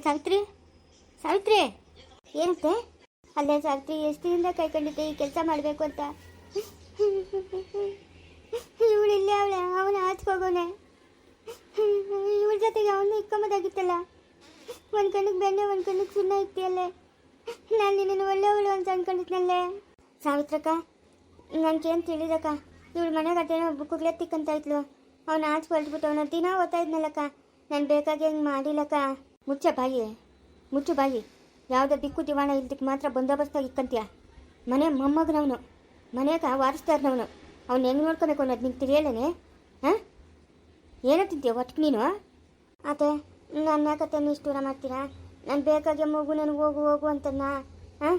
ಸಾವಿತ್ರಿ, ಸಾವಿತ್ರಿ ಏನಂತೆ? ಅಲ್ಲೇ ಸಾವಿತ್ರಿ, ಎಷ್ಟು ದಿನದಿಂದ ಕೈಕೊಂಡಿದ್ದೆ ಈ ಕೆಲಸ ಮಾಡಬೇಕು ಅಂತ. ಇವಳು ಇಲ್ಲೇ ಅವಳೆ, ಅವನ ಆಚೆಗೋಗೋನೆ. ಇವಳ ಜೊತೆಗೆ ಅವನು ಇಕ್ಕೊಂಬೋದಾಗಿತ್ತಲ್ಲ. ಒಂದು ಕಣ್ಣಿಗೆ ಬೆಣ್ಣೆ, ಒಂದು ಕಣ್ಣಿಗೆ ಸುಣ್ಣ ಇಕ್ತಿಯಲ್ಲೇ. ನಾನು ನಿನ್ನನ್ನು ಒಳ್ಳೆಯವಳು ಅಂತ ಅಂದ್ಕೊಂಡಿದ್ನಲ್ಲೇ. ಸಾವಿತ್ರಕ್ಕ, ನನಗೇನು ತಿಳಿದಕ್ಕ, ಇವಳು ಮನೆಗೆ ಅದೇನೋ ಬುಕ್ಕುಗಳೇ ತಿಕ್ಕಂತ ಇದ್ಲು. ಅವನ ಆಚೆ ಹೊಲ್ಟ್ಬಿಟ್ಟು ಅವನ ದಿನ ಓದ್ತಾ ಇದ್ನಲ್ಲಕ್ಕ. ನಾನು ಬೇಕಾಗಿ ಹೆಂಗೆ ಮಾಡಿಲ್ಲಕ್ಕ. ಮುಚ್ಚು ಬಾಯಿ. ಯಾವುದೋ ದಿಕ್ಕು ದಿವಾಣ ಇಲ್ದಕ್ಕೆ ಮಾತ್ರ ಬಂದೋಬಸ್ತಾಗಿ ಇಕ್ಕಂತೀಯ. ಮನೆ ಮೊಮ್ಮಗನವನು, ಮನೆಗೆ ವಾರಿಸ್ತಾರನವನು. ಅವ್ನು ಹೆಂಗೆ ನೋಡ್ಕೊಬೇಕು ಅನ್ನೋದು ನಿಂಗೆ ತಿಳಿಯಲ್ಲೇ? ಹಾಂ, ಏನೋ ತಿಂತೀಯ ಒಟ್ಟಿಗೆ ನೀನು? ಅದೇ ನನ್ನ ಯಾಕತ್ತೆ ನಿಷ್ಠೂರ ಮಾಡ್ತೀರಾ? ನಾನು ಬೇಕಾಗಿ ಮಗು ನನಗೆ ಹೋಗು ಅಂತನ್ನ. ಹಾಂ,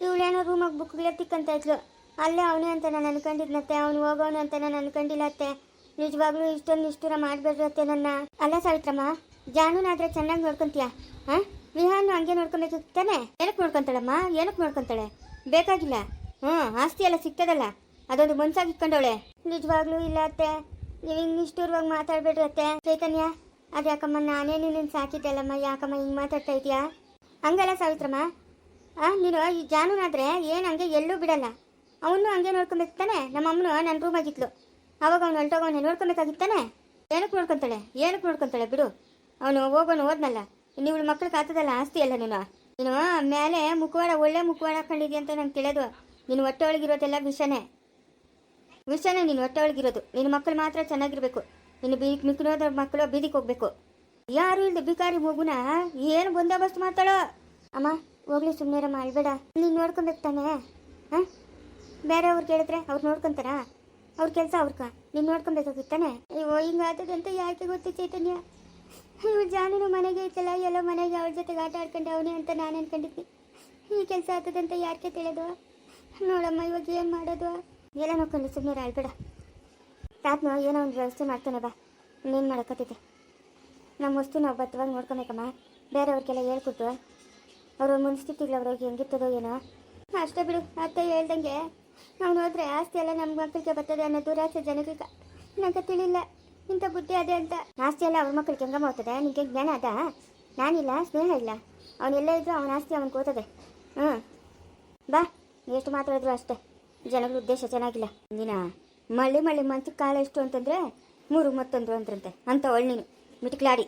ಇವಳೇನೋ ರೂಮಾಗಿ ಬುಕ್ಗಳೇ ತಿಕ್ಕಂತ ಇದ್ಲು. ಅಲ್ಲೇ ಅವನೇ ಅಂತ ನಾನು ಅನ್ಕೊಂಡಿದ್ನತ್ತೆ. ಅವನು ಹೋಗೋನು ಅಂತ ನಾನು ಅನ್ಕೊಂಡಿಲ್ಲತ್ತೆ. ನಿಜವಾಗ್ಲೂ ಇಷ್ಟೊಂದು ನಿಷ್ಠೂರ ಮಾಡಬೇಡ್ರತ್ತೆ ನನ್ನ. ಅಲ್ಲ ಸಾವಿತ್ರಮ್ಮ, ಜಾನುನಾದ್ರೆ ಚೆನ್ನಾಗಿ ನೋಡ್ಕೊಂತೀಯ? ಹಾಂ, ವಿಹಾನು ಹಂಗೆ ನೋಡ್ಕೊಬೇಕು ತಾನೆ? ಏನಕ್ಕೆ ನೋಡ್ಕೊತಾಳಮ್ಮ? ಏನಕ್ಕೆ ನೋಡ್ಕೊತಾಳೆ? ಬೇಕಾಗಿಲ್ಲ. ಆಸ್ತಿ ಎಲ್ಲ ಸಿಗ್ತದಲ್ಲ, ಅದೊಂದು ಮನ್ಸಾಗಿ ಇಟ್ಕೊಂಡವಳೆ. ನಿಜವಾಗ್ಲೂ ಇಲ್ಲ ಅತ್ತೆ, ನೀವು ಹಿಂಗೆ ನಿಷ್ಠೂರವಾಗಿ ಮಾತಾಡ್ಬೇಡ್ರಿ ಅತ್ತೆ. ಚೈತನ್ಯ, ಅದು ಯಾಕಮ್ಮ, ನಾನೇ ನಿನ್ನ ಸಾಕಿದ್ದಲ್ಲಮ್ಮ, ಯಾಕಮ್ಮ ಹಿಂಗೆ ಮಾತಾಡ್ತಾ ಇದೀಯಾ? ಹಂಗಲ್ಲ ಸಾವಿತ್ರಮ್ಮ, ನೀನು ಈ ಜಾನುನಾದ್ರೆ ಏನು ಹಂಗೆ ಎಲ್ಲೂ ಬಿಡಲ್ಲ. ಅವನು ಹಂಗೆ ನೋಡ್ಕೊಬೇಕು ತಾನೆ? ನಮ್ಮ ಅಮ್ಮನು ನನ್ನ ರೂಮಾಗಿದ್ಲು, ಅವಾಗ ಅವ್ನು ಹೊಲ್ಟೋಗೋನೆ ನೋಡ್ಕೊಬೇಕಾಗಿತ್ತಾನೆ. ಏನಕ್ಕೆ ನೋಡ್ಕೊತಾಳೆ ಬಿಡು. ಅವನು ಹೋಗೋನು ಹೋದ್ನಲ್ಲ. ನೀವು ಮಕ್ಳಿಗೆ ಆತದಲ್ಲ ಆಸ್ತಿ ಅಲ್ಲ. ನೀನು ಮೇಲೆ ಮುಖವಾಡ, ಒಳ್ಳೆ ಮುಖವಾಡ ಹಾಕೊಂಡಿದ್ಯ ಅಂತ ನಂಗೆ ತಿಳಿಯೋದು. ನೀನು ಹೊಟ್ಟೆ ಒಳಗಿರೋದೆಲ್ಲ ವಿಷನೇ. ನೀನು ಹೊಟ್ಟೆ ಒಳಗಿರೋದು. ನಿನ್ನ ಮಕ್ಕಳು ಮಾತ್ರ ಚೆನ್ನಾಗಿರ್ಬೇಕು. ನೀನು ಮಿಕ್ಕಿರೋದ್ರ ಮಕ್ಕಳು ಬೀದಿಗೆ ಹೋಗ್ಬೇಕು. ಯಾರು ಇಲ್ಲದೆ ಬಿಕಾರಿ ಮಗುನ ಏನು ಬಂದೋಬಸ್ತ್ ಮಾಡ್ತಾಳೋ. ಅಮ್ಮ ಹೋಗ್ಲಿ, ಸುಮ್ಮನೆ ಮಾಡಬೇಡ. ನೀನು ನೋಡ್ಕೊಬೇಕು ತಾನೆ? ಹಾಂ, ಬೇರೆಯವ್ರು ಕೇಳಿದ್ರೆ ಅವ್ರು ನೋಡ್ಕೊತಾರಾ? ಅವ್ರ ಕೆಲಸ ಅವ್ರಕ, ನೀನು ನೋಡ್ಕೊಬೇಕಾಗಿತ್ತಾನೆ. ಅಯ್ಯೋ, ಹಿಂಗಾತದಂತ ಯಾಕೆ ಗೊತ್ತು ಚೈತನ್ಯ? ಇವಳು ಜಾನೂನು ಮನೆಗೆ ಐತಲ್ಲ, ಎಲ್ಲೋ ಮನೆಗೆ ಅವಳ ಜೊತೆಗೆ ಆಟ ಆಡ್ಕೊಂಡು ಅವನೇ ಅಂತ ನಾನು ಅನ್ಕೊಂಡಿದ್ನಿ. ಈ ಕೆಲಸ ಆಗ್ತದಂತ ಯಾಕೆ ತಿಳಿಯೋದು? ನೋಡಮ್ಮ, ಇವಾಗ ಏನು ಮಾಡೋದು? ಎಲ್ಲ ನೋಡ್ಕೊಂಡು ಸುಮ್ಮನೆ ಆಳ್ಬೇಡ. ತಾತನು ಏನೋ ಒಂದು ವ್ಯವಸ್ಥೆ ಮಾಡ್ತಾನೆ ಬಾ. ಇನ್ನೇನು ಮಾಡೋಕತ್ತಿದ್ದೆ? ನಮ್ಮ ವಸ್ತು ನಾವು ಬತ್ತವಾಗಿ ನೋಡ್ಕೊಬೇಕಮ್ಮ. ಬೇರೆಯವ್ರಿಗೆಲ್ಲ ಹೇಳ್ಕೊಟ್ಟು ಅವ್ರ ಮನಸ್ಥಿತಿಗಳು ಅವ್ರಿಗೆ ಹೆಂಗಿರ್ತದೋ ಏನೋ. ಅಷ್ಟೇ ಬಿಡು. ಅತ್ತೆ ಹೇಳ್ದಂಗೆ ನಾವು ಹೋದ್ರೆ ಆಸ್ತಿ ಎಲ್ಲ ನಮ್ಮ ಮಕ್ಕಳಿಗೆ ಬರ್ತದೆ ಅನ್ನೋ ದುರಾಸೆ ಜನಗಳಿಗೆ. ನನಗೆ ತಿಳಿಲ್ಲ ಇಂಥ ಬುದ್ಧಿ ಅದೇ ಅಂತ. ಆಸ್ತಿ ಎಲ್ಲ ಅವ್ರ ಮಕ್ಕಳಿಗೆ ಹೆಂಗಮ್ಮ ಹೋಗ್ತದೆ? ನಿಮಗೆ ಜ್ಞಾನ ಅದ? ನಾನಿಲ್ಲ, ಸ್ನೇಹ ಇಲ್ಲ. ಅವನೆಲ್ಲ ಇದ್ರು ಅವನ ಆಸ್ತಿ ಅವನಿಗೆ ಹೋಗ್ತದೆ. ಬಾ, ಎಷ್ಟು ಮಾತಾಡಿದ್ರು ಅಷ್ಟೇ. ಜನಗಳ ಉದ್ದೇಶ ಚೆನ್ನಾಗಿಲ್ಲ. ದಿನ ಮಳ್ಳಿ ಮಂಚಕ್ಕೆ ಕಾಲ ಎಷ್ಟು ಅಂತಂದರೆ 3 ಮತ್ತೊಂದು ಅಂತಂತೆ ಅಂತ ಒಳ್ಳೆನು ಮಿಟ್ಕ್ಲಾಡಿ.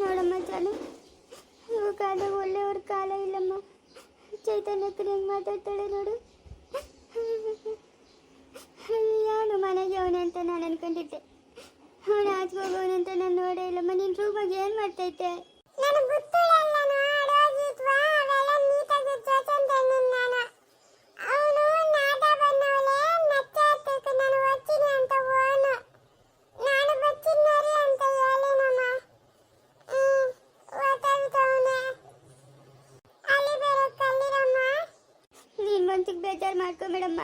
ನೋಡಮ್ಮ ಜಾನು, ಕಾಲ ಒಳ್ಳೆಯವ್ರ ಕಾಲ ಇಲ್ಲಮ್ಮ. ಚೈತನ್ಯಕ್ಕನ ಹೆಂಗೆ ಮಾತಾಡ್ತಾಳೆ ನೋಡು. ಯಾನು ಮನೆಗೆ ಅವನೇ ಅಂತ ನಾನು ಅನ್ಕೊಂಡಿದ್ದೆ. ಅವನು ಆಚೆ ಹೋಗೋನು ಅಂತ ನಾನು ನೋಡೇ ಇಲ್ಲಮ್ಮ. ನಿನ್ನ ರೂಮಾಗ ಏನು ಮಾಡ್ತೈತೆ? ಬೇಜಾರು ಮಾಡ್ಕೊಬೇಡಮ್ಮ.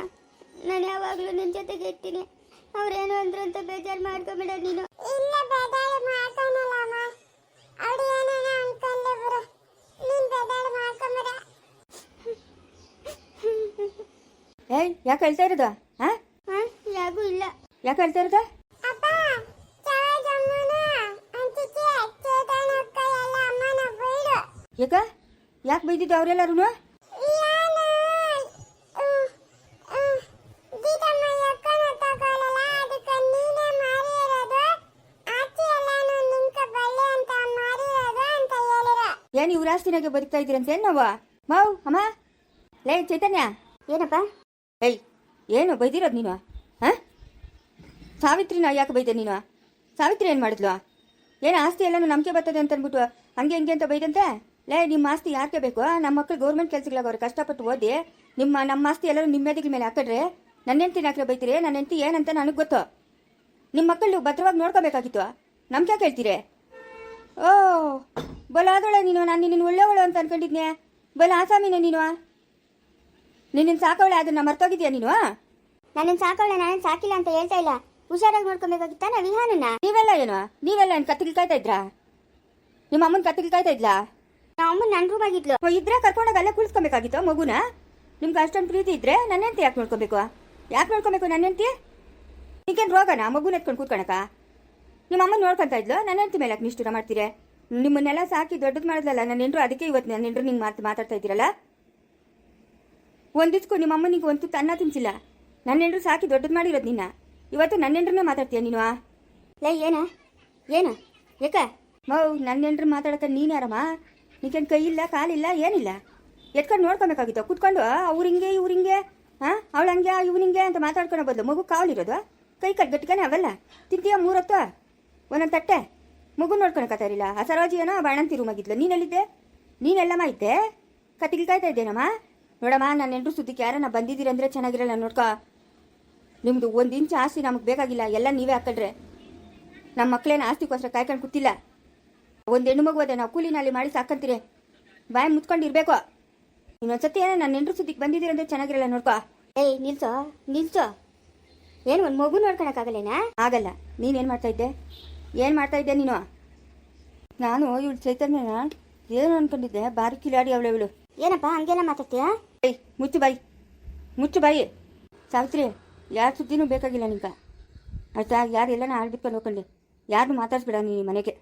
ನಾನು ಯಾವಾಗಲೂ ನಿನ್ನ ಜೊತೆಗೆ ಇರ್ತೀನಿ. ಅವ್ರೇನು ಅಂದ್ರು ಅಂತ ಬೇಜಾರು ಮಾಡ್ಕೊಬೇಡ ನೀನು. ಏಯ್, ಯಾಕೆ ಹೇಳ್ತಾ ಇರೋದು? ಯಾಗೂ ಇಲ್ಲ. ಯಾಕೆ ಹೇಳ್ತಾ ಇರೋದು? ಯಾಕೆ ಬೈದಿದ್ದು ಅವರೆಲ್ಲರೂ? ಏನು ಇವ್ರ ಆಸ್ತಿನಾಗೆ ಬದುಕ್ತಾ ಇದ್ದೀರಂತೆ ನಾವು? ಮಾವು ಅಮ್ಮ, ಲೇ ಚೈತನ್ಯ. ಏನಪ್ಪ? ಏಯ್, ಏನು ಬೈದಿರೋದು ನೀನು? ಸಾವಿತ್ರಿನ ಯಾಕೆ ಬೈದೆ ನೀನು? ಸಾವಿತ್ರಿ ಏನು ಮಾಡಿದ್ಲು? ಏನು ಆಸ್ತಿ ಎಲ್ಲನೂ ನಂಬಿಕೆ ಬರ್ತದೆ ಅಂತ ಅಂದ್ಬಿಟ್ಟು ಹಂಗೆ ಹಿಂಗೆ ಅಂತ ಬೈದಂತೆ? ಲೇ, ನಿಮ್ಮ ಆಸ್ತಿ ಯಾಕೆ ಬೇಕು? ನಮ್ಮ ಮಕ್ಕಳು ಗೌರ್ಮೆಂಟ್ ಕೆಲಸಗಳಾಗವ್ರು, ಕಷ್ಟಪಟ್ಟು ಓದಿ ನಮ್ಮ ಆಸ್ತಿ ಎಲ್ಲರೂ ನಿಮ್ಮ ಮೇದಿಗಳ ಮೇಲೆ ಹಾಕಿದ್ರೆ ನನ್ನ ಹೆಂಡ್ತಿ ಯಾಕೆ ಬೈತೀರಿ? ನನ್ನ ಹೆಂಡ್ತಿ ಏನಂತ ನನಗೆ ಗೊತ್ತು. ನಿಮ್ಮ ಮಕ್ಕಳು ಭದ್ರವಾಗಿ ನೋಡ್ಕೋಬೇಕಾಗಿತ್ತು. ನಮ್ಗೆ ಯಾಕೆ ಹೇಳ್ತೀರಿ? ಓ, ಬಲಾದೊಳೆ ನೀನು. ನಾನು ನಿನ್ನ ಒಳ್ಳೆಯವಳು ಅಂತ ಅನ್ಕೊಂಡಿದ್ನೆ. ಬಲ ಆಸಾಮಿನ ನೀನು. ನಿನ್ನ ಸಾಕವಳೆ, ಅದನ್ನ ಮರ್ತೋಗಿದ್ಯಾ ನೀನು? ನನ್ನನ್ನು ಸಾಕವಳೆ, ನಾನೇನು ಸಾಕಿಲ್ಲ ಅಂತ ಹೇಳ್ತಾ ಇಲ್ಲ. ಹುಷಾರಾಗಿ ನೋಡ್ಕೊಬೇಕಾಗಿತ್ತಾನ ವಿಹಾನನ. ನೀವೆಲ್ಲ ಏನು ಕತ್ತಿಗೆ ಕಾಯ್ತಾ ಇದ್ರಾ? ನಿಮ್ಮ ಅಮ್ಮನ ಕತ್ತಿಗೆ ಕಾಯ್ತಾ ಇದ್ಲಾ? ನಮ್ಮ ಅಮ್ಮನ ನನ್ನ ರೂಮಾಗಿದ್ಲು. ಇದ್ರೆ ಕರ್ಕೊಂಡಾಗ ಅಲ್ಲೇ ಕುಳಿಸ್ಕೊಬೇಕಾಗಿತ್ತು ಮಗುನ. ನಿಮ್ಗೆ ಅಷ್ಟೊಂದು ಪ್ರೀತಿ ಇದ್ರೆ ನನ್ನ ಹೆಂಡತಿ ಯಾಕೆ ನೋಡ್ಕೋಬೇಕು? ನನ್ನ ಹೆಂಡತಿ? ಈಗೇನು ರೋಗನ ಮಗುನ ಎತ್ಕೊಂಡು ಕೂತ್ಕೊಳಕ? ನಿಮ್ಮ ಅಮ್ಮ ನೋಡ್ಕೊಂತ ಇದ್ಲು ನನ್ನ ಹೆಂಡತಿ ಮೇಲೆ ಯಾಕೆ ನಿಷ್ಠುರ ಮಾಡ್ತೀರಿ? ನಿಮ್ಮನ್ನೆಲ್ಲ ಸಾಕಿ ದೊಡ್ಡದು ಮಾಡಿದ್ಲಲ್ಲ ನನ್ನ ಹೆಂಡ್ರು, ಅದಕ್ಕೆ ಇವತ್ತು ನನ್ನ ಹೆಂಡ್ರು ನಿಂಗೆ ಮಾತಾಡ್ತಾ ಇದ್ದೀರಲ್ಲ. ಒಂದಿಸ್ಕು ನಿಮ್ಮ ಅಮ್ಮನಿಗೆ ಒಂದು ತುತ್ತು ಅನ್ನ ತಿನ್ಸಿಲ್ಲ. ನನ್ನ ಹೆಂಡ್ರು ಸಾಕಿ ದೊಡ್ಡದು ಮಾಡಿರೋದು ನಿನ್ನ. ಇವತ್ತು ನನ್ನ ಹೆಂಡ್ರನ್ನೇ ಮಾತಾಡ್ತೀಯ ನೀನು? ಲೇ ಏನ ಯಾಕ ಮೌ ನನ್ನ ಹೆಂಡ್ರು ಮಾತಾಡಕ್ಕೆ ನೀನು ಯಾರಮ್ಮ? ನಿಂಗೇನು ಕೈ ಇಲ್ಲ ಕಾಲಿಲ್ಲ ಏನಿಲ್ಲ? ಎತ್ಕೊಂಡು ನೋಡ್ಕೊಬೇಕಾಗಿತ್ತು ಕೂತ್ಕೊಂಡು. ಅವ್ರಿಂಗೆ ಇವ್ರಿಂಗೆ, ಹಾಂ ಅವಳಂಗೆ ಇವ್ನಿಂಗೆ ಅಂತ ಮಾತಾಡ್ಕೊಳೋ ಬದಲು ಮಗು ಕಾವಲಿರೋದು ಕೈ ಕಟ್ಗಟ್ಟಿಗೆ ಅವೆಲ್ಲ ತಿಂತೀಯ 3 ಹೊತ್ತು ಒಂದೊಂದು ತಟ್ಟೆ. ಮಗು ನೋಡ್ಕೊಳಕತ್ತಾರಿಲ್ಲ. ಆ ಸರೋಜಿ ಏನೋ ಬಾಣಂತಿ ರೂಮಾಗಿದ್ಲು. ನೀನೆಲ್ಲಿದ್ದೆ? ನೀನೆಲ್ಲಮ್ಮ ಇದ್ದೆ? ಕತ್ತಿಗೆ ಕಾಯ್ತಾ ಇದ್ದೇನಮ್ಮ? ನೋಡಮ್ಮ, ನನ್ನ ಹೆಂಡ್ರು ಸುದ್ದಿಗೆ ಯಾರನ್ನ ಬಂದಿದ್ದೀರಂದ್ರೆ ಚೆನ್ನಾಗಿರಲ್ಲ ನೋಡ್ಕೊ. ನಿಮ್ಮದು 1 ಇಂಚ್ ಆಸ್ತಿ ನಮಗೆ ಬೇಕಾಗಿಲ್ಲ, ಎಲ್ಲ ನೀವೇ ಹಾಕೊಂಡ್ರೆ. ನಮ್ಮ ಮಕ್ಕಳೇನು ಆಸ್ತಿಗೋಸ್ಕರ ಕಾಯ್ಕೊಂಡು ಕೂತಿಲ್ಲ. ಒಂದು ಹೆಣ್ಣು ಮಗು ಅದೇ, ನಾವು ಕೂಲಿನಲ್ಲಿ ಮಾಡಿ ಸಾಕಂತೀರಿ. ಬಾಯಿ ಮುಚ್ಕೊಂಡಿರ್ಬೇಕು. ಇನ್ನೊಂದ್ಸತಿ ಏನೋ ನನ್ನ ಹೆಂಡ್ರು ಸುದ್ದಿಗೆ ಬಂದಿದ್ದೀರಂದ್ರೆ ಚೆನ್ನಾಗಿರಲ್ಲ ನೋಡ್ಕೊ. ಏಯ್ ನಿಲ್ಸೋ ಏನು ಒಂದು ಮಗು ನೋಡ್ಕೊಳಕ್ಕಾಗಲ್ಲೇನಾ? ಆಗಲ್ಲ. ನೀನೇನು ಮಾಡ್ತಾ ಇದ್ದೆ? ಏನು ಮಾಡ್ತಾ ಇದ್ದೆ ನೀನು? ನಾನು ಇವಳು ಚೈತನ್ಯನ ಏನು ಅನ್ಕೊಂಡಿದ್ದೆ, ಬಾರಿ ಕಿಲಾಡಿ ಅವಳು. ಏನಪ್ಪ ಹಂಗೆಲ್ಲ ಮಾತಾಡ್ತೀಯ? ಏಯ್ ಮುಚ್ಚು ಬಾಯಿ. ಸಾವಿತ್ರಿ, ಯಾರ ಸುದ್ದಿನೂ ಬೇಕಾಗಿಲ್ಲ ನಿಂಗೆ ಆಯ್ತಾ? ಯಾರು ಎಲ್ಲನ ಆಡ್ಬಿಟ್ಕೊಂಡು ಹೋಗ್ಕೊಂಡು ಯಾರನ್ನೂ ಮಾತಾಡ್ಸ್ಬೇಡ ನೀನು. ಮನೆಗೆ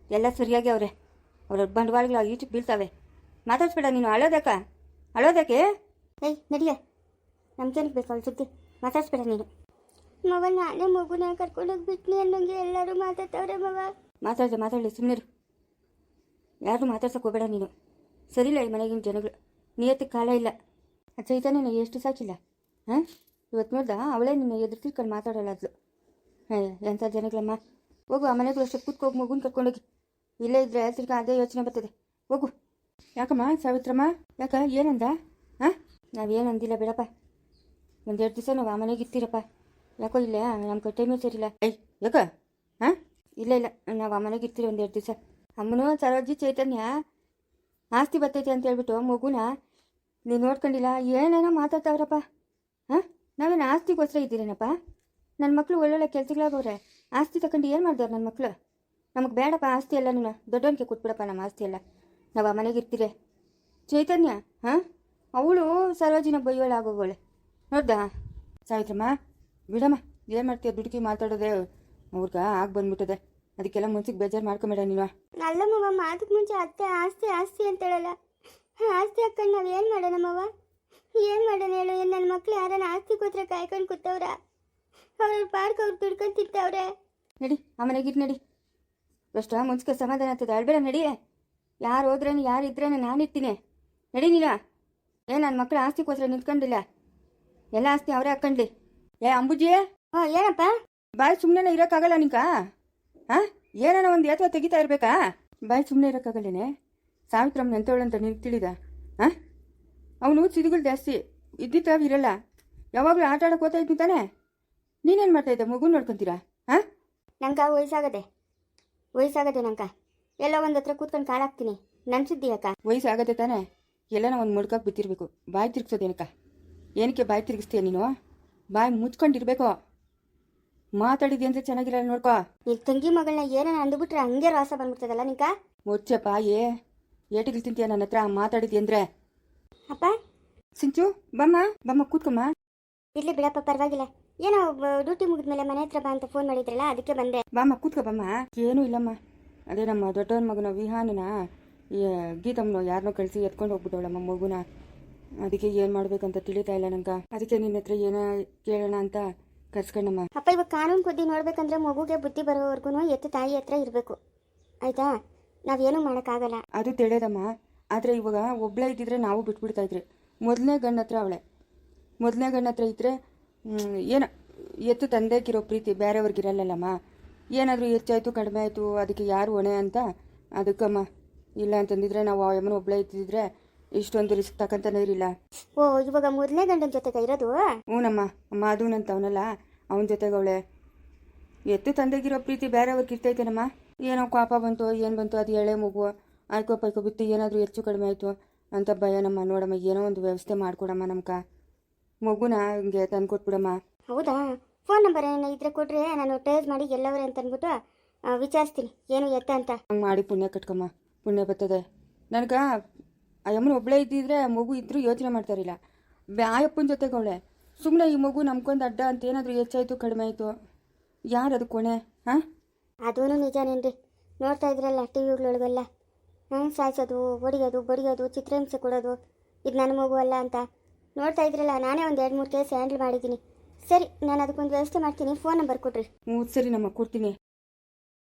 ಎಲ್ಲ ಸರಿಯಾಗಿ ಅವ್ರೆ, ಅವ್ರ ಬಂಡವಾಳಗಳು ಈಚಕ್ಕೆ ಬೀಳ್ತಾವೆ. ಮಾತಾಡ್ಸ್ಬೇಡ ನೀನು. ಅಳೋದಕ್ಕೆ ಏಯ್ ನಡಿಯ, ನಮ್ಗೇನಕ್ಕೆ ಬೇಕು ಅವಳ ಸುದ್ದಿ? ಮಾತಾಡ್ಸ್ಬೇಡ ನೀನು. ಮವ ನಾನೇ ಮಗುನ ಕರ್ಕೊಂಡೋಗಿ ಬಿಟ್ನಿ ಅನ್ನೋಂಗೆ ಎಲ್ಲರೂ ಮಾತಾಡ್ತವ್ರೆ ಮವ. ಮಾತಾಡಲಿ ಸುಮ್ಮನೆ. ಯಾರನ್ನೂ ಮಾತಾಡ್ಸೋಕೆ ಹೋಗಬೇಡ ನೀನು. ಸರಿಯಿಲ್ಲ ಈ ಮನೆಗಿನ ಜನಗಳು. ನಿಯತ್ತಿಗೆ ಕಾಲ ಇಲ್ಲ. ಚೈತನ್ಯನ ಎಷ್ಟು ಸಾಕಿಲ್ಲ. ಹಾಂ, ಇವತ್ತು ನೋಡ್ದ ಅವಳೇ ನಿನ್ನ ಎದುರು ತಿರ್ಕೊಂಡು ಮಾತಾಡೋಲ್ಲ ಅದ್ಲು. ಎಂಥ ಜನಗಳಮ್ಮ. ಹೋಗು, ಆ ಮನೆಗಳು ಅಷ್ಟು ಕೂತ್ಕೋಗಿ ಮಗುನ ಕರ್ಕೊಂಡೋಗಿ. ಇಲ್ಲೇ ಇದ್ರೆ ತಿರ್ಗ ಅದೇ ಯೋಚನೆ ಬರ್ತದೆ. ಹೋಗು. ಯಾಕಮ್ಮ ಸಾವಿತ್ರಮ್ಮ, ಯಾಕ ಏನಂದ? ಹಾಂ, ನಾವೇನು ಅಂದಿಲ್ಲ ಬಿಡಪ್ಪ. 1-2 ದಿವಸ ನಾವು ಆ ಮನೆಗೆ ಇರ್ತೀರಪ್ಪ. ಯಾಕೋ ಇಲ್ಲ ನಮ್ಮ ಟೈಮೇ ಸರಿಯಿಲ್ಲ. ಯಾಕ? ಹಾಂ, ಇಲ್ಲ ನಾವು ಆ ಮನೆಗೆ ಇರ್ತೀರಿ 1-2 ದಿವಸ. ಅಮ್ಮನೂ ಸರೋಜಿ ಚೈತನ್ಯ ಆಸ್ತಿ ಬರ್ತೈತೆ ಅಂತ ಹೇಳ್ಬಿಟ್ಟು ಮಗುನ ನೀನು ನೋಡ್ಕೊಂಡಿಲ್ಲ. ಏನೇನೋ ಮಾತಾಡ್ತಾವ್ರಪ್ಪ. ಹಾಂ, ನಾವೇನು ಆಸ್ತಿಗೋಸ್ಕರ ಇದ್ದೀರೇನಪ್ಪ? ನನ್ನ ಮಕ್ಕಳು ಒಳ್ಳೊಳ್ಳೆ ಕೆಲಸಗಳಾಗವ್ರೆ. ಆಸ್ತಿ ತಗೊಂಡು ಏನು ಮಾಡಿದವ್ರು ನನ್ನ ಮಕ್ಕಳು? ನಮಗೆ ಬೇಡಪ್ಪ ಆಸ್ತಿ ಎಲ್ಲ. ನೀನು ದೊಡ್ಡವನಿಗೆ ಕೊಟ್ಬಿಡಪ್ಪ ನಮ್ಮ ಆಸ್ತಿ ಎಲ್ಲ. ನಾವು ಆ ಮನೆಗೆ ಇರ್ತೀರಿ. ಚೈತನ್ಯ, ಹಾಂ, ಅವಳು ಸರೋಜಿನ ಬೈಯೋಳಾಗೋಗೋಳೆ ನೋಡ್ದಾ? ಸಾವಿತ್ರಮ್ಮ ಬಿಡಮ್ಮ, ಏನು ಮಾಡ್ತೀಯ? ದುಡುಕಿ ಮಾತಾಡೋದೆ ಅವ್ರಿಗೆ ಆಗಿ ಬಂದ್ಬಿಟ್ಟದೆ. ಅದಕ್ಕೆಲ್ಲ ಮನ್ಸಿಗೆ ಬೇಜಾರು ಮಾಡ್ಕೊಂಬೇಡ ನೀನು. ಅಲ್ಲಮ್ಮವ, ಮಾತಕ್ಕೆ ಮುಂಚೆ ಅತ್ತೆ ಆಸ್ತಿ ಅಂತ ಹೇಳಲ್ಲ. ಆಸ್ತಿ ಹಾಕೊಂಡು ನಾವು ಏನು ಮಾಡೋಣಮ್ಮವ? ಏನು ಮಾಡೋಣ ಹೇಳು? ಏನು ನನ್ನ ಮಕ್ಳು ಯಾರನ್ನ ಆಸ್ತಿ ಕೂತ್ರೆ ಕಾಯ್ಕೊಂಡು ಕೂತವ್ರ? ಅವ್ರ ಪಾರ್ಕ್ ಅವ್ರು ದುಡ್ಕೊಂಡು ತಿಂತವ್ರೆ. ನಡಿ, ಆ ಮನೆಗಿಟ್ಟು ನಡಿ. ಅಷ್ಟು ಮುನ್ಸಿಗೆ ಸಮಾಧಾನ ಆಗ್ತದೆ. ಅಳ್ಬೇಡ, ನಡಿ. ಯಾರು ಹೋದ್ರೇನು ಯಾರು ಇದ್ರೇನು ನಾನಿರ್ತೀನಿ. ನಡಿ ನೀನು. ನನ್ನ ಮಕ್ಕಳು ಆಸ್ತಿಗೋಸ್ಕರ ನಿಂತ್ಕೊಂಡಿಲ್ಲ. ಎಲ್ಲ ಆಸ್ತಿ ಅವರೇ ಹಾಕ್ಕೊಂಡ್ಲಿ. ಅಂಬುಜಿ, ಏನಪ್ಪ? ಬಾಯ್ ಸುಮ್ಮನೆ ಇರೋಕ್ಕಾಗಲ್ಲ ನಿಂಕ? ಹಾಂ, ಏನಾನ ಒಂದು ಅಥವಾ ತೆಗಿತಾ ಇರಬೇಕಾ? ಬಾಯ್ ಸುಮ್ಮನೆ ಇರೋಕ್ಕಾಗಲ್ಲೇನೆ? ಸಾವಿತ್ರಮ್ಮನ ಎಂಥವಳಂತ ನಿನಗೆ ತಿಳಿದ? ಹಾಂ, ಅವನು ಸಿದುಗಳು ಜಾಸ್ತಿ ಇದ್ದಿತ್ತಾವ ಇರಲ್ಲ. ಯಾವಾಗಲೂ ಆಟ ಆಡೋಕೆ ಹೋಗ್ತಾ ಇದ್ದು ತಾನೆ. ನೀನೇನು ಮಾಡ್ತಾಯಿದ್ದೆ? ಮಗು ನೋಡ್ಕೊತೀರಾ? ಹಾಂ, ನಂಗೆ ವಯಸ್ಸಾಗದೆ ನಂಗೆ. ಎಲ್ಲ ಒಂದು ಹತ್ರ ಕೂತ್ಕೊಂಡು ಕಾಲಾಕ್ತೀನಿ. ನನ್ನ ಸುದ್ದಿ ಯಾಕ? ವಯಸ್ಸಾಗದೆ ತಾನೆ. ಎಲ್ಲನ ಒಂದು ಮುಡ್ಕಕ್ಕೆ ಬಿತ್ತಿರ್ಬೇಕು. ಬಾಯಿ ತಿರ್ಗಿಸೋದೇನಕ್ಕ? ಏನಕ್ಕೆ ಬಾಯಿ ತಿರ್ಗಿಸ್ತೀಯ ನೀನು? ಬಾಯಿ ಮುಚ್ಕೊಂಡಿರ್ಬೇಕು. ಮಾತಾಡಿದ್ಯ ಅಂದರೆ ಚೆನ್ನಾಗಿರಲ್ಲ ನೋಡ್ಕೋ. ನಿನ್ನ ತಂಗಿ ಮಗಳನ್ನ ಏನಾನ ಅಂದುಬಿಟ್ರೆ ಹಂಗೆ ರಾಸ ಬಂದ್ಬಿಡ್ತದಲ್ಲ ನಿಂಕ. ಮುಚ್ಚಪ್ಪ. ಏಟಿಗಳು ತಿಂತೀಯ ನನ್ನ ಹತ್ರ ಮಾತಾಡಿದ್ಯ ಅಂದರೆ? ಅಪ್ಪ ಸಿಂಚು, ಬಮ್ಮ ಕೂತ್ಕೊಮ್ಮ. ಇರ್ಲಿ ಬಿಡಪ್ಪ, ಪರವಾಗಿಲ್ಲ. ಏನೋ ಡ್ಯೂಟಿ ಮುಗಿದ್ಮೇಲೆ ಮನೆ ಹತ್ರ ಬಾ ಅಂತ ಫೋನ್ ಮಾಡಿದ್ರಲ್ಲ, ಅದಕ್ಕೆ ಬಂದೆ. ಬಾಮ್ಮ ಕೂತ್ಕೊ ಬಮ್ಮ. ಏನೂ ಇಲ್ಲಮ್ಮ, ಅದೇ ನಮ್ಮ ದೊಡ್ಡವನ ಮಗನ ವಿಹಾನನ ಗೀತಮ್ಮನ ಯಾರನ್ನೋ ಕಳಿಸಿ ಎತ್ಕೊಂಡು ಹೋಗ್ಬಿಟ್ಟವಳಮ್ಮ ಮಗುನ. ಅದಕ್ಕೆ ಏನು ಮಾಡ್ಬೇಕಂತ ತಿಳಿತಾ ಇಲ್ಲ ನಂಗೆ. ಅದಕ್ಕೆ ನಿನ್ನ ಹತ್ರ ಏನೋ ಕೇಳೋಣ ಅಂತ ಕರ್ಸ್ಕೊಂಡಮ್ಮ. ಅಪ್ಪ, ಇವಾಗ ಕಾನೂನು ಕೊದ್ದಿ ನೋಡ್ಬೇಕಂದ್ರೆ ಮಗುಗೆ ಬುದ್ಧಿ ಬರೋವರೆಗೂ ಎತ್ತು ತಾಯಿ ಹತ್ರ ಇರಬೇಕು, ಆಯ್ತಾ? ನಾವೇನು ಮಾಡೋಕ್ಕಾಗಲ್ಲ. ಅದು ತಿಳಿದಮ್ಮ. ಆದರೆ ಇವಾಗ ಒಬ್ಬಳೇ ಇದ್ದಿದ್ರೆ ನಾವು ಬಿಟ್ಬಿಡ್ತಾ ಇದ್ರಿ. ಮೊದಲನೇ ಗಂಡ ಹತ್ರ ಅವಳೆ. ಮೊದಲನೇ ಗಂಡ ಹತ್ರ ಇದ್ದರೆ ಏನೋ ಎತ್ತು ತಂದೆಗಿರೋ ಪ್ರೀತಿ ಬೇರೆಯವ್ರಿಗಿರಲ್ಲಲ್ಲಮ್ಮ. ಏನಾದರೂ ಹೆಚ್ಚಾಯಿತು ಕಡಿಮೆ ಆಯಿತು ಅದಕ್ಕೆ ಯಾರು ಹೊಣೆ ಅಂತ ಅದಕ್ಕಮ್ಮ. ಇಲ್ಲ ಅಂತಂದಿದ್ರೆ ನಾವು ಆ ಯಮ್ಮನ ಒಬ್ಬಳೇ ಇದ್ದಿದ್ರೆ ಇಷ್ಟೊಂದು ರಿಸ್ಕ್ ತಗೊಂತಾನೆ ಇರಲಿಲ್ಲ. ಓ, ಇವಾಗ ಮೊದಲನೇ ಗಂಡನ ಜೊತೆಗೆ ಇರೋದು? ಹ್ಞೂನಮ್ಮ. ಮಾಧುನಂತ ಅವನಲ್ಲ, ಅವನ ಜೊತೆಗೆ ಅವಳೆ. ಎತ್ತು ತಂದೆಗಿರೋ ಪ್ರೀತಿ ಬೇರೆಯವ್ರಿಗೆ ಇರ್ತೈತೇನಮ್ಮ. ಏನೋ ಕೋಪ ಬಂತು ಏನು ಬಂತು, ಅದು ಎಳೆ ಮಗು ಆಯ್ಕೋ ಬಿತ್ತು ಏನಾದರೂ ಹೆಚ್ಚು ಕಡಿಮೆ ಆಯಿತು ಅಂತ ಭಯ ನಮ್ಮ. ನೋಡಮ್ಮ, ಏನೋ ಒಂದು ವ್ಯವಸ್ಥೆ ಮಾಡಿಕೊಡಮ್ಮ ನಮ್ಗೆ. ಮಗುನ ಹಿಂಗೆ ತಂದು ಕೊಟ್ಬಿಡಮ್ಮ. ಹೌದಾ? ಫೋನ್ ನಂಬರ್ ಏನೋ ಇದ್ರೆ ಕೊಡ್ರಿ, ನಾನು ಟ್ರೇಸ್ ಮಾಡಿ ಎಲ್ಲವರೇ ಅಂತ ಅಂದ್ಬಿಟ್ಟು ವಿಚಾರಿಸ್ತೀನಿ ಏನು ಎತ್ತ ಅಂತ. ಹಂಗೆ ಮಾಡಿ ಪುಣ್ಯ ಕಟ್ಕಮ್ಮ. ಪುಣ್ಯ ಬರ್ತದೆ ನನಗೆ. ಆ ಯಮ್ಮನ ಒಬ್ಬಳೇ ಇದ್ದಿದ್ರೆ ಮಗು ಇದ್ದರೂ ಯೋಚನೆ ಮಾಡ್ತಾರಿಲ್ಲ. ಆಯಪ್ಪನ ಜೊತೆಗೆ ಅವಳೆ. ಸುಮ್ಮನೆ ಈ ಮಗು ನಮ್ಗೊಂದು ಅಡ್ಡ ಅಂತ ಏನಾದರೂ ಹೆಚ್ಚಾಯಿತು ಕಡಿಮೆ ಆಯಿತು ಯಾರು ಅದು ಕೊನೆ? ಹಾಂ, ಅದೂ ನಿಜನೇನ್ರಿ. ನೋಡ್ತಾ ಇದ್ರಲ್ಲ ಟಿ ವಿಗಳೊಳಗೆಲ್ಲ ಸಾಯಿಸೋದು, ಹೊಡಿಯೋದು, ಬಡಿಯೋದು, ಚಿತ್ರಹಿಂಸೆ ಕೊಡೋದು, ಇದು ನನ್ನ ಮಗು ಅಲ್ಲ ಅಂತ ನೋಡ್ತಾ ಇದ್ರಲ್ಲ. ನಾನೇ ಒಂದು 2-3 ಕೇಸ್ ಹ್ಯಾಂಡಲ್ ಮಾಡಿದ್ದೀನಿ. ಸರಿ, ನಾನು ಅದಕ್ಕೊಂದು ವ್ಯವಸ್ಥೆ ಮಾಡ್ತೀನಿ. ಫೋನ್ ನಂಬರ್ ಕೊಡ್ರಿ. ಹ್ಞೂ ಸರಿ ನಮ್ಮ ಕೊಡ್ತೀನಿ.